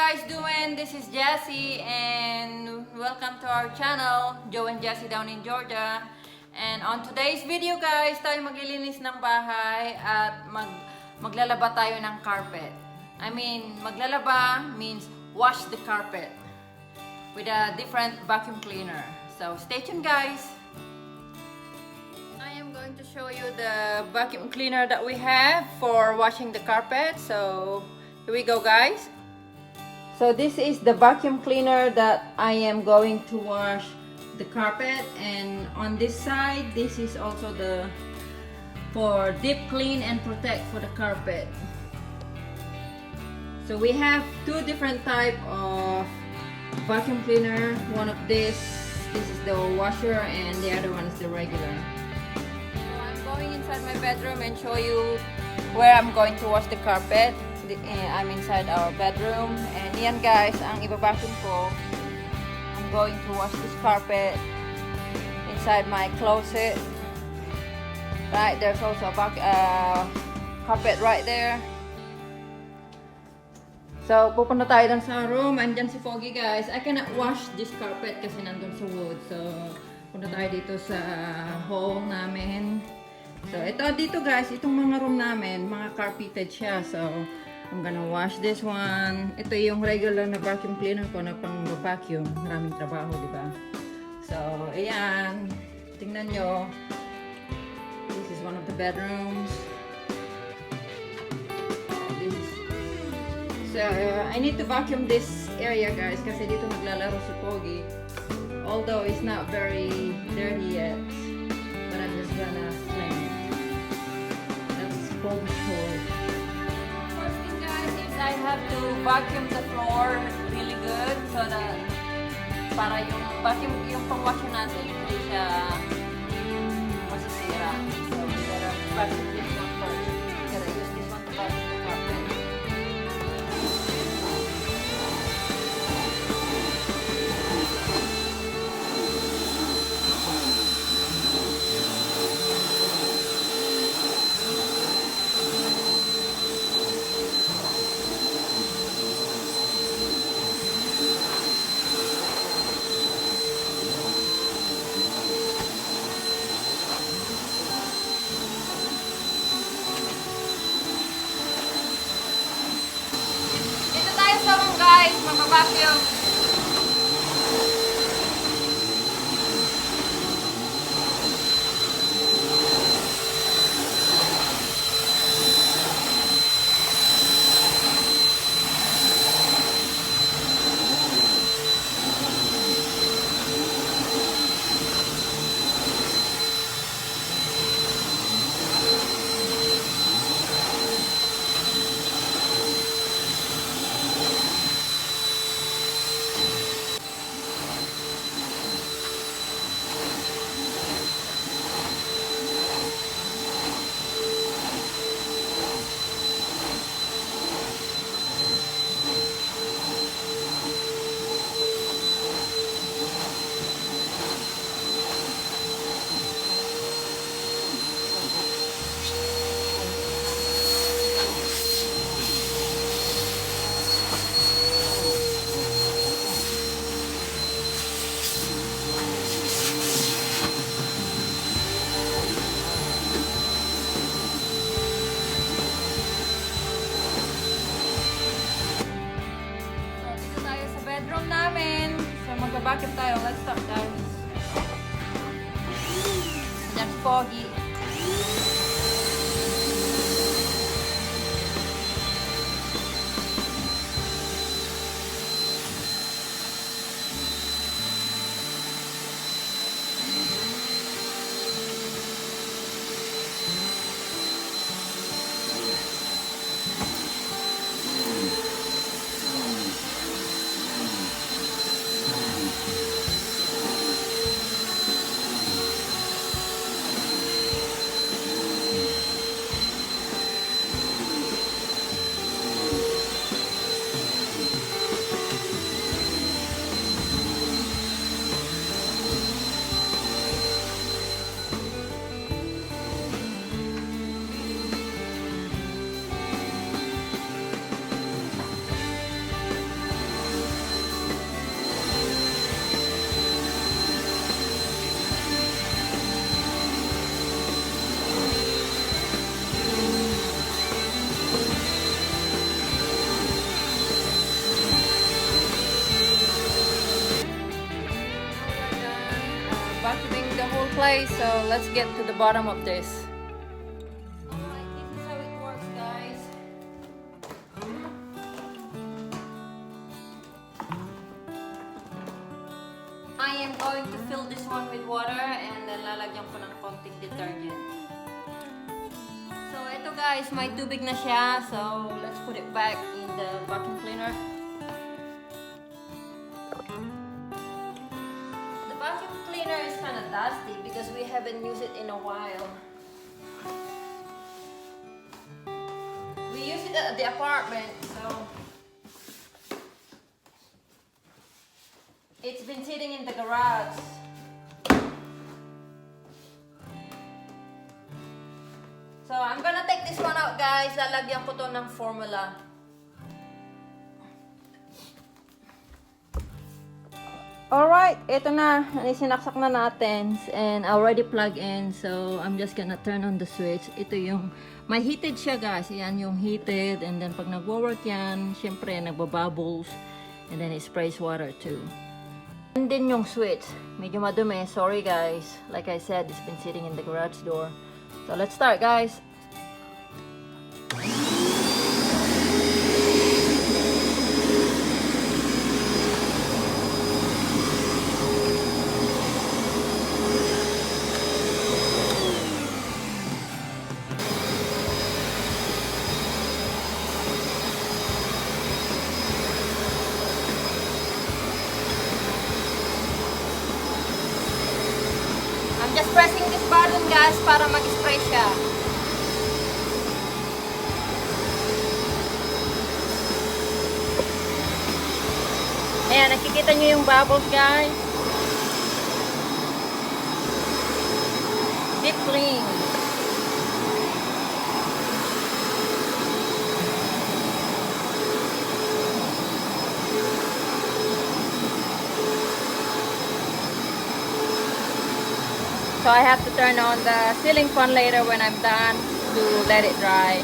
guys doing? This is Jessie and welcome to our channel, Joeandjassydowningeorgia. And on today's video guys, tayo maglilinis ng bahay at maglalaba tayo ng carpet. I mean, maglalaba means wash the carpet with a different vacuum cleaner. So stay tuned guys. I am going to show you the vacuum cleaner that we have for washing the carpet. So here we go guys. So this is the vacuum cleaner that I am going to wash the carpet, and on this side this is also the for deep clean and protect for the carpet. So we have two different type of vacuum cleaner. One of this is the washer and the other one is the regular. So I'm going inside my bedroom and show you where I'm going to wash the carpet. I'm inside our bedroom, and yan guys ang iba-vacuum ko. I'm going to wash this carpet inside my closet. Right, there's also a carpet right there. So pupunta tayo dun sa room. Andyan si Foggy guys. I cannot wash this carpet kasi nandun sa wood. So punta tayo dito sa hall namin. So ito dito guys, itong mga room namin, mga carpeted siya. So I'm gonna wash this one. Ito yung regular na vacuum cleaner ko na pang vacuum. Maraming trabaho, di ba? So, ayan. Tingnan nyo. This is one of the bedrooms. So, I need to vacuum this area, guys, kasi dito naglalaro si Pogi. Although it's not very dirty yet. But I'm just gonna clean. That's Pogi's hole. I have to vacuum the floor really good so that para yung vacuum, yung pang-washer natin hindi siya masisira. So we gotta vacuum this one first. We gotta use this one to vacuum the carpet. Guys, mag-vacuum. Bedroom namin. So magbabacuum tayo. Let's start guys. That's Foggy. guys, so let's get to the bottom of this. Alright, this is how it works, guys. I am going to fill this one with water and then lalagyan ko ng konting detergent. So ito guys, may tubig na siya. So let's put it back in the vacuum cleaner. The vacuum cleaner is kind of dusty because we haven't used it in a while. We use it at the apartment, so it's been sitting in the garage. So I'm gonna take this one out, guys. Lalagyan ko to ng formula. Alright, ito na. Sinaksak na natin. And already plug in. So I'm just gonna turn on the switch. Ito yung, may heated siya guys. Yan yung heated. And then pag nagwo-work yan, syempre nagbabubbles. And then it sprays water too. And then yung switch. Medyo madumi. Sorry guys. Like I said, it's been sitting in the garage door. So let's start guys. I'm just pressing this button guys para mag-spray siya. Ayan, nakikita nyo yung bubbles guys. Deep clean. So I have to turn on the ceiling fan later when I'm done to let it dry.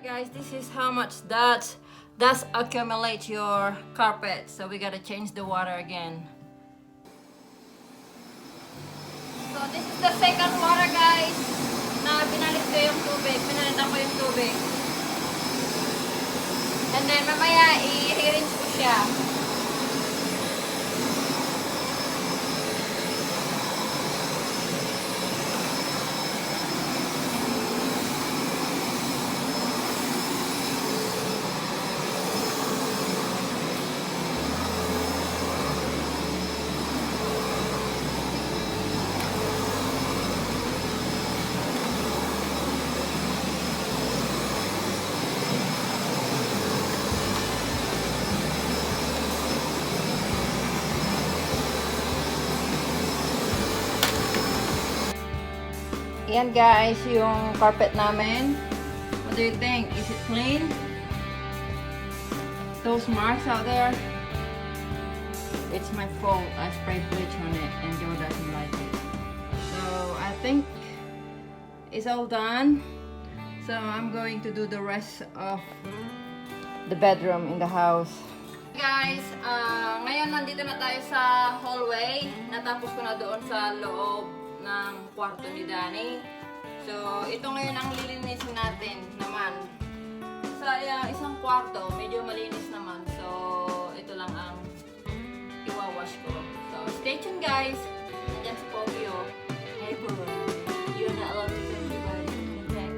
Guys, this is how much dust accumulates your carpet, so we gotta change the water again. So this is the second water guys na pinalit ko yung tubig, pinalitan ko yung tubig, and then mamaya i-rinse ko siya. Yan guys, yung carpet namin. What do you think? Is it clean? Those marks out there? It's my fault. I sprayed bleach on it and Joe doesn't like it. So I think it's all done. So I'm going to do the rest of the bedroom in the house. Guys, ngayon nandito na tayo sa hallway. Natapos ko na doon sa loob ng kwarto ni Danny. So, ito ngayon ang lilinisin natin naman. Sa isang kwarto, medyo malinis naman. So, ito lang ang iwawash ko. So, stay tuned guys. Nandiyan si Poppy, oh. Hey boy, you're not allowed to tell anybody. Okay?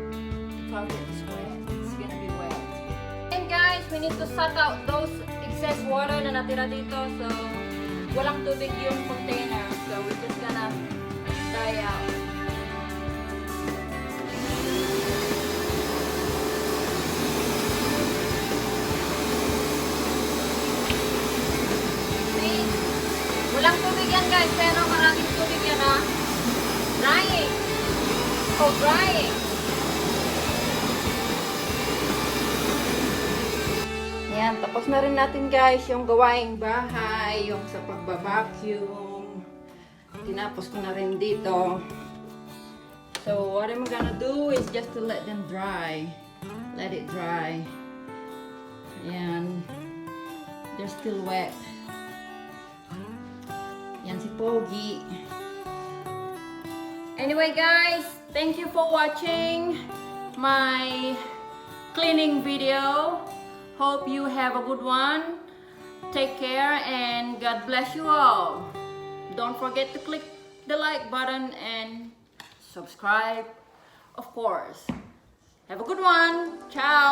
Carpet is wet. It's gonna be wet. And guys, we need to suck out those excess water na natira dito. So, walang tubig yung container. So, we're just gonna dry out. See? Walang tubig yan guys, pero maraming tubig yan ha. Drying. Oh, drying. Yan, tapos na rin natin guys yung gawaing bahay, yung sa pagbabacuum. Tinapos ko na rin dito. So, what I'm gonna do is just to let them dry. Let it dry. Yan. They're still wet. Yan si Pogi. Anyway guys, thank you for watching my cleaning video. Hope you have a good one. Take care and God bless you all. Don't forget to click the like button and subscribe, of course. Have a good one. Ciao.